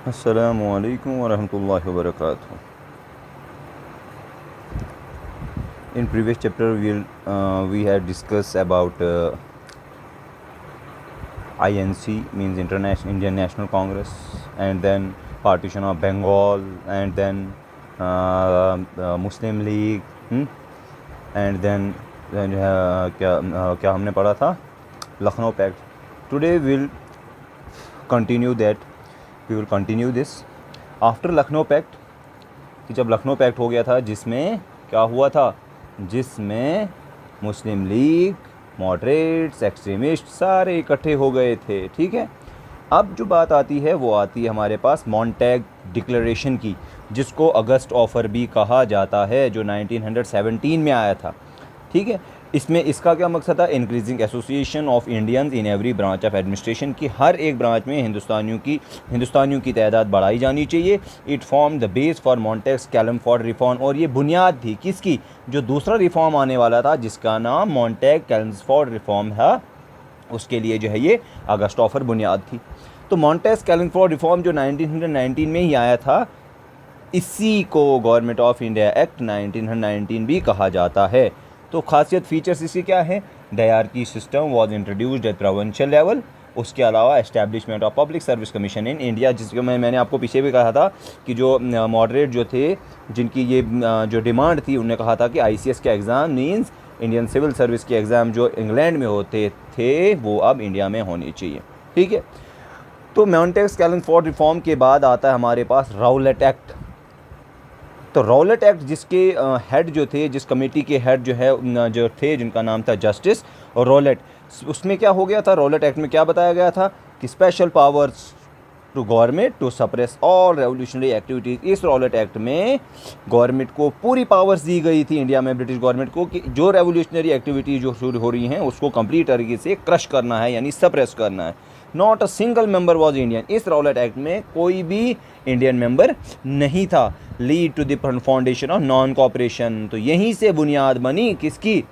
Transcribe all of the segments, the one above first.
Assalamu alaikum wa rahmatullahi wa barakatuh. In previous chapter, we had discussed about INC, means International Indian National Congress, and then partition of Bengal, and then Muslim League, and then क्या हमने पढ़ा था, Lucknow pact. Today we'll continue that. We will continue this after Lucknow pact. कि जब Lucknow pact हो गया था, जिसमें क्या हुआ था, जिसमें मुस्लिम लीग, मॉडरेट्स, एक्सट्रीमिस्ट सारे इकट्ठे हो गए थे. ठीक है. अब जो बात आती है वो आती है हमारे पास मॉन्टैग डिक्लेरेशन की, जिसको अगस्त ऑफर भी कहा जाता है, जो 1917 में आया था. ठीक है. इसमें इसका क्या मकसद था, increasing association of Indians in every branch of administration, की हर एक ब्रांच में हिंदुस्तानियों की तादाद बढ़ाई जानी चाहिए. It form the base for Montagu's Chelmsford reform, और ये बुनियाद थी किसकी, जो दूसरा रिफॉर्म आने वाला था जिसका नाम मॉन्टेग कैलमफोर्ड रिफॉर्म है, उसके लिए जो है ये अगस्त ऑफर बुनियाद थी. तो मॉन्टेग कैलमफोर्ड रिफॉर्म जो 1919 में ही आया था, इसी को गवर्नमेंट ऑफ इंडिया एक्ट 1919 भी कहा जाता है. तो खासियत फीचर्स इसकी क्या है, dyarchy system was introduced at provincial level. उसके अलावा establishment of public service commission in India, जिसको मैंने आपको पीछे भी कहा था कि जो मॉडरेट जो थे, जिनकी ये जो डिमांड थी, उन्होंने कहा था कि ICS के exam means Indian civil service के एग्ज़ाम जो इंग्लैंड में होते थे वो अब इंडिया में होने चाहिए. ठीक है. तो मॉन्टेग कैलमफोर्ड रिफॉर्म के बाद आता है हमारे पास राउलेट एक्ट. तो राउलेट एक्ट, जिसके हेड जो थे, जिस कमेटी के हेड जो थे, जिनका नाम था जस्टिस और राउलेट, उसमें क्या हो गया था, राउलेट एक्ट में क्या बताया गया था कि special powers to government to suppress all revolutionary activities. इस राउलेट एक्ट में गवर्नमेंट को पूरी पावर्स दी गई थी, इंडिया में ब्रिटिश गवर्नमेंट को, कि जो रेवोल्यूशनरी एक्टिविटीज़ जो शुरू हो रही हैं उसको कंप्लीट तरीके से क्रश करना है, यानी सप्रेस करना है. Not a single member was Indian. इस राउलेट एक्ट में कोई भी इंडियन मेंबर नहीं था. Lead to the foundation of non cooperation. तो यहीं से बुनियाद बनी किसकी,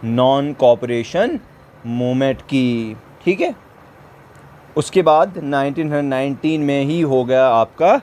नॉन कॉपरेशन मूवमेंट की. ठीक है. उसके बाद 1919 में ही हो गया आपका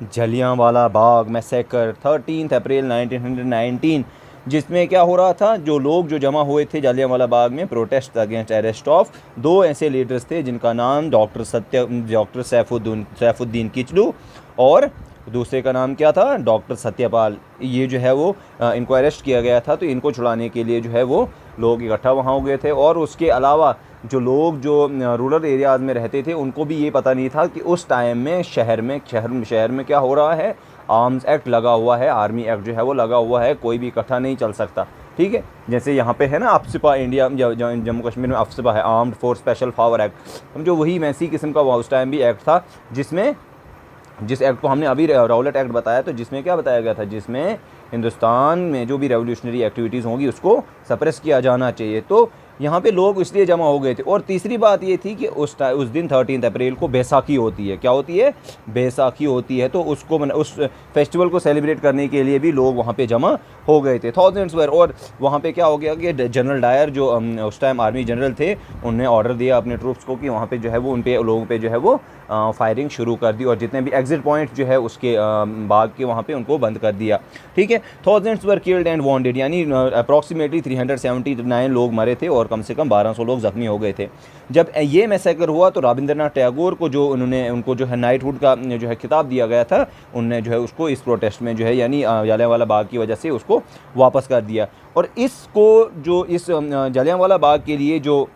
जलियांवाला बाग मैसेकर, 13 अप्रैल 1919, जिसमें क्या हो रहा था, जो लोग जो जमा हुए थे जलियांवाला बाग में प्रोटेस्ट अगेंस्ट अरेस्ट ऑफ दो ऐसे लीडर्स थे, जिनका नाम डॉक्टर सैफुद्दीन किचलू और दूसरे का नाम क्या था, डॉक्टर सत्यपाल. ये जो है वो इनको अरेस्ट किया गया था. तो इनको छुड़ाने के लिए जो है वो लोग इकट्ठा वहाँ हो गए थे. और उसके अलावा जो लोग जो रूरल एरियाज़ में रहते थे, उनको भी ये पता नहीं था कि उस टाइम में शहर में क्या हो रहा है, आर्म्स एक्ट लगा हुआ है, आर्मी एक्ट जो है वो लगा हुआ है, कोई भी इकट्ठा नहीं चल सकता. ठीक है. जैसे यहाँ पे है ना अफसिपा, इंडिया जम्मू कश्मीर में अफसिपा है, armed force special power act. जो वही वैसी किस्म का उस टाइम भी एक्ट था, जिस एक्ट को हमने अभी राउलेट एक्ट बताया, तो जिसमें क्या बताया गया था, जिसमें हिंदुस्तान में जो भी रेवोल्यूशनरी एक्टिविटीज़ होंगी उसको सप्रेस किया जाना चाहिए. तो यहाँ पे लोग इसलिए जमा हो गए थे. और तीसरी बात ये थी कि उस दिन 13 अप्रैल को बैसाखी होती है. क्या होती है, बैसाखी होती है. तो उस फेस्टिवल को सेलिब्रेट करने के लिए भी लोग वहाँ पे जमा हो गए थे, थाउजेंड्स वर. और वहाँ पे क्या हो गया कि जनरल डायर जो उस टाइम आर्मी जनरल थे, उन्होंने ऑर्डर दिया अपने ट्रूप्स को कि वहाँ पे जो है वो लोगों पे जो है वो फायरिंग शुरू कर दी, और जितने भी एग्जिट पॉइंट जो है उसके बाग के वहाँ पे उनको बंद कर दिया. ठीक है. Thousands were killed and wounded, यानी अप्रॉक्सीमेटली 379 लोग मरे थे और कम से कम 1200 लोग जख्मी हो गए थे. जब ये मैसेकर हुआ तो रविंद्रनाथ टैगोर को उनको जो है नाइटहुड का जो है खिताब दिया गया था, उनने जो है उसको इस प्रोटेस्ट में जो है, यानी जलियांवाला बाग की वजह से उसको वापस कर दिया. और इसको जो इस जलियांवाला बाग के लिए जो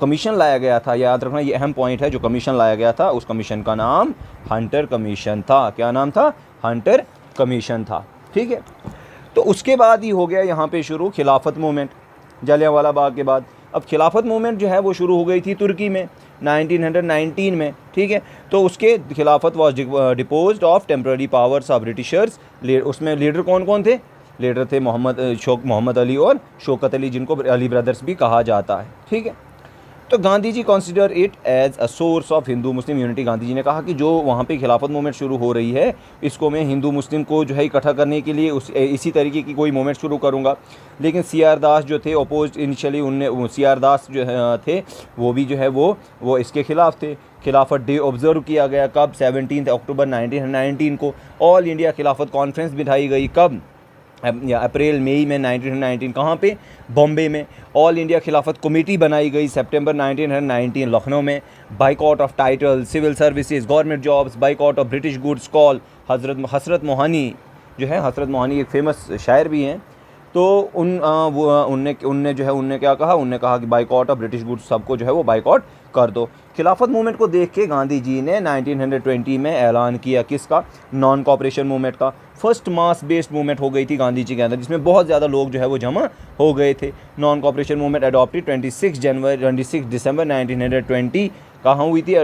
कमीशन लाया गया था, याद रखना ये अहम पॉइंट है, जो कमीशन लाया गया था उस कमीशन का नाम हंटर कमीशन था. क्या नाम था, हंटर कमीशन था. ठीक है. तो उसके बाद ही हो गया यहाँ पे शुरू खिलाफत मूवमेंट जलियांवाला बाग के बाद. अब खिलाफत मूवमेंट जो है वो शुरू हो गई थी तुर्की में 1919 में. ठीक है. तो उसके Khilafat was deposed of temporary powers of britishers. उसमें लीडर कौन कौन थे, लीडर थे मोहम्मद अली और शौकत अली, जिनको अली ब्रदर्स भी कहा जाता है. ठीक है. तो Gandhi ji consider it as a source of Hindu Muslim unity. Gandhi ji ने कहा कि जो वहाँ पे खिलाफत मूवमेंट शुरू हो रही है, इसको मैं हिंदू मुस्लिम को जो है इकट्ठा करने के लिए इसी तरीके की कोई मूवमेंट शुरू करूँगा। लेकिन सी आर दास जो थे अपोज इनिशियली, उनने सी आर दास जो थे वो भी जो है वो इसके खिलाफ थे। खिलाफत डे ऑब्जर्व किया गया कब? 17 अक्टूबर 1919 को। ऑल इंडिया खिलाफत कॉन्फ्रेंस बिठाई गई कब? अप्रैल मई में 1919। कहाँ पे? बॉम्बे में। ऑल इंडिया खिलाफत कमेटी बनाई गई सितंबर 1919 लखनऊ में। Boycott of title, civil services, government jobs, boycott of British goods call. Hasrat Mohani जो है, हजरत मोहानी एक फेमस शायर भी हैं, तो उनने क्या कहा? उनने कहा कि बाइकआउट ऑफ ब्रिटिश गुड्स, सबको जो है वो बाइकआउट कर दो। खिलाफत मूवमेंट को देख के गांधी जी ने 1920 में ऐलान किया किसका? नॉन कॉपरेशन मूवमेंट का। फर्स्ट मास बेस्ड मूवमेंट हो गई थी गांधी जी के अंदर, जिसमें बहुत ज़्यादा लोग जो है वो जमा हो गए थे। नॉन कॉपरेशन मूवमेंट अडॉप्टेड 26 दिसंबर 1920। कहाँ हुई थी?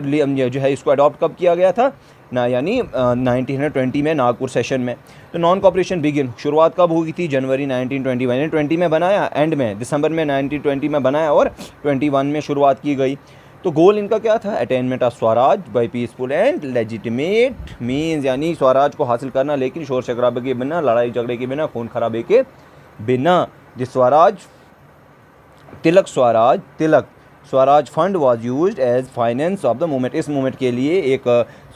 जो है इसको अडॉप्ट कब किया गया था ना, यानी 1920 में नागपुर सेशन में। तो नॉन कॉपरेशन बिगिन शुरुआत कब हुई थी? जनवरी 1920 20 में बनाया, एंड में दिसंबर में 1920 में बनाया और 21 में शुरुआत की गई। तो गोल इनका क्या था? Attainment of swaraj by peaceful and legitimate means, यानी स्वराज को हासिल करना लेकिन शोर शराबे के बिना, लड़ाई झगड़े के बिना, खून खराबे के बिना। जिस swaraj swaraj fund was used as finance of the movement. इस मूवमेंट के लिए एक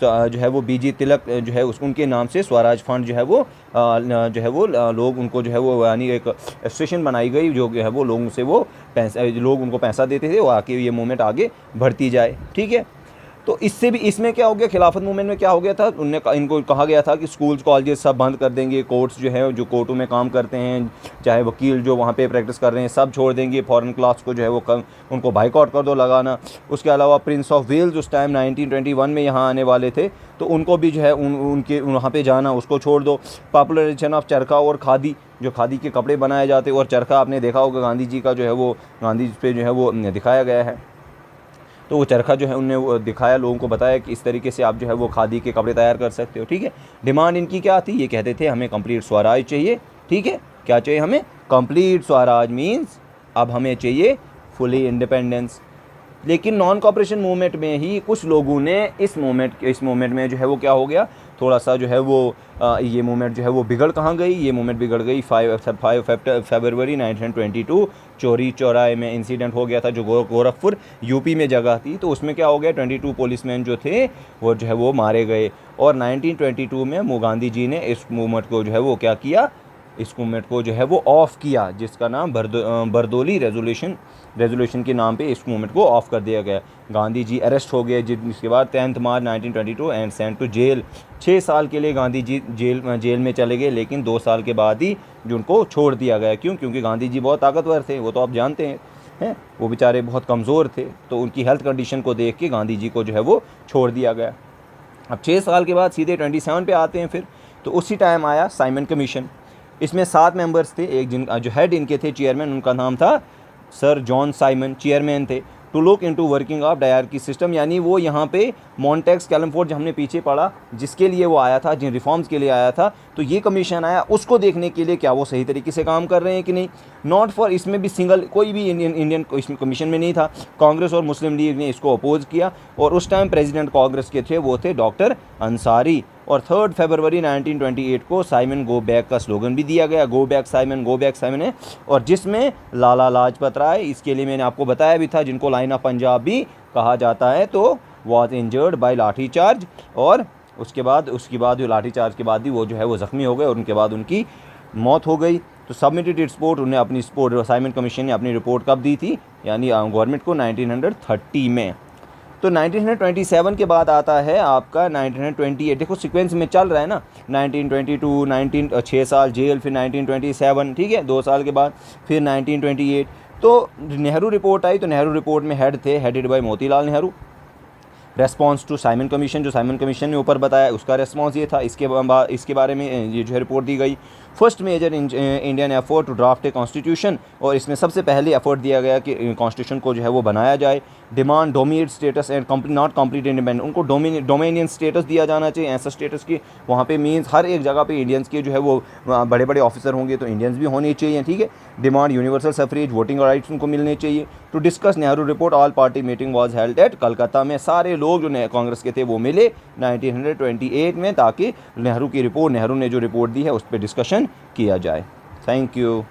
जो है वो बीजी तिलक जो है उनके नाम से स्वराज फंड जो है वो लोग उनको जो है वो, यानी एक एसोसिएशन बनाई गई जो है वो लोगों से वो पैसा, लोग उनको पैसा देते थे वो आके ये मूवमेंट आगे बढ़ती जाए। ठीक है, तो इससे भी इसमें क्या हो गया? खिलाफत मूवमेंट में क्या हो गया था? इनको कहा गया था कि स्कूल्स कॉलेजेस सब बंद कर देंगे, कोर्ट्स जो है, जो कोर्टों में काम करते हैं, चाहे वकील जो वहाँ पे प्रैक्टिस कर रहे हैं, सब छोड़ देंगे। फॉरेन क्लास को जो है वो उनको बाइकआउट कर दो लगाना। उसके अलावा प्रिंस ऑफ वेल्स उस टाइम 1921 में यहाँ आने वाले थे, तो उनको भी जो है उनके वहाँ पर जाना उसको छोड़ दो। पॉपुलराइजेशन ऑफ चरखा और खादी, जो खादी के कपड़े बनाए जाते, और चरखा आपने देखा होगा गांधी जी का जो है वो, गांधी पे जो है वो दिखाया गया है। तो वो चरखा जो है उनने वो दिखाया, लोगों को बताया कि इस तरीके से आप जो है वो खादी के कपड़े तैयार कर सकते हो। ठीक है, डिमांड इनकी क्या थी? ये कहते थे हमें कंप्लीट स्वराज चाहिए। ठीक है, क्या चाहिए हमें? कंप्लीट स्वराज मीन्स अब हमें चाहिए फुली इंडिपेंडेंस। लेकिन नॉन कॉपरेशन मूवमेंट में ही कुछ लोगों ने इस मूवमेंट में जो है वो क्या हो गया, थोड़ा सा जो है वो ये मूवमेंट जो है वो बिगड़ कहाँ गई? ये मूवमेंट बिगड़ गई 5 फरवरी 1922 चोरी चौराहे में इंसिडेंट हो गया था, जो गोरखपुर यूपी में जगह थी। तो उसमें क्या हो गया? 22 पुलिसमैन जो थे वो जो है वो मारे गए। और 1922 में गांधी जी ने इस मूवमेंट को जो है वो क्या किया? इस मूवमेंट को जो है वो ऑफ़ किया, जिसका नाम बरदोली रेजोल्यूशन के नाम पे इस मूवमेंट को ऑफ़ कर दिया गया। गांधी जी अरेस्ट हो गए, जिसके बाद 10 मार्च 1922 एंड सेंट टू जेल। 6 साल के लिए गांधी जी जेल में चले गए, लेकिन 2 साल के बाद ही जो उनको छोड़ दिया गया। क्यों? क्योंकि गांधी जी बहुत ताकतवर थे, वो तो आप जानते हैं वो बेचारे बहुत कमज़ोर थे, तो उनकी हेल्थ कंडीशन को देख के गांधी जी को जो है वो छोड़ दिया गया। अब 6 साल के बाद सीधे 27 पे आते हैं फिर। तो उसी टाइम आया साइमन कमीशन। इसमें 7 मेंबर्स थे। एक जो हेड इनके थे चेयरमैन, उनका नाम था सर जॉन साइमन, चेयरमैन थे। To look into working of dyarchy system, यानी वो यहाँ पे मॉन्टेक्स कैलमफोर्ड जो हमने पीछे पढ़ा, जिसके लिए वो आया था, जिन रिफॉर्म्स के लिए आया था, तो ये कमीशन आया उसको देखने के लिए क्या वो सही तरीके से काम कर रहे हैं कि नहीं। नॉट फॉर, इसमें भी सिंगल कोई भी इंडियन इसमें कमीशन में नहीं था। कांग्रेस और मुस्लिम लीग ने इसको अपोज किया, और उस टाइम प्रेसिडेंट कांग्रेस के थे वो थे डॉक्टर अंसारी। और 3 फरवरी 1928 को साइमन गो बैक का स्लोगन भी दिया गया, गो बैक साइमन है, और जिसमें लाला लाजपत राय, इसके लिए मैंने आपको बताया भी था, जिनको लाइन ऑफ पंजाब भी कहा जाता है, तो वॉज इंजर्ड बाय लाठी चार्ज। और उसके बाद जो लाठी चार्ज के बाद ही वो जो है वो ज़ख्मी हो गए, और उनके बाद उनकी मौत हो गई। तो सबमिटेड रिपोर्ट, उन्हें अपनी रिपोर्ट, साइमन कमीशन ने अपनी रिपोर्ट कब दी थी, यानी गवर्नमेंट को 1930 में। तो 1927 के बाद आता है आपका 1928। देखो सीक्वेंस में चल रहा है ना, 1922 6 साल जेल, फिर 1927, ठीक है, 2 साल के बाद फिर 1928। तो नेहरू रिपोर्ट आई, तो नेहरू रिपोर्ट में headed by Motilal Nehru. Response to Simon commission, जो साइमन कमीशन ने ऊपर बताया उसका रेस्पॉन्स ये था। इसके बारे में ये जो है रिपोर्ट दी गई। First major Indian effort to draft a constitution, और इसमें सबसे पहले एफर्ट दिया गया कि कॉन्स्टिट्यूशन को जो है वो बनाया जाए। Demand dominate status and not complete independent, उनको डोमिनियन स्टेटस दिया जाना चाहिए, ऐसा स्टेटस की वहाँ पे मीन्स हर एक जगह पे इंडियंस के जो है वो बड़े बड़े ऑफिसर होंगे तो इंडियंस भी होने चाहिए, ठीक है। Demand universal suffrage, voting rights उनको मिलने चाहिए। To discuss Nehru report all party meeting was held at Calcutta में, सारे लोग जो कांग्रेस के थे वो मिले 1928 में, ताकि नेहरू की रिपोर्ट, नेहरू ने जो रिपोर्ट दी है उस पर डिस्कशन किया जाए। Thank you.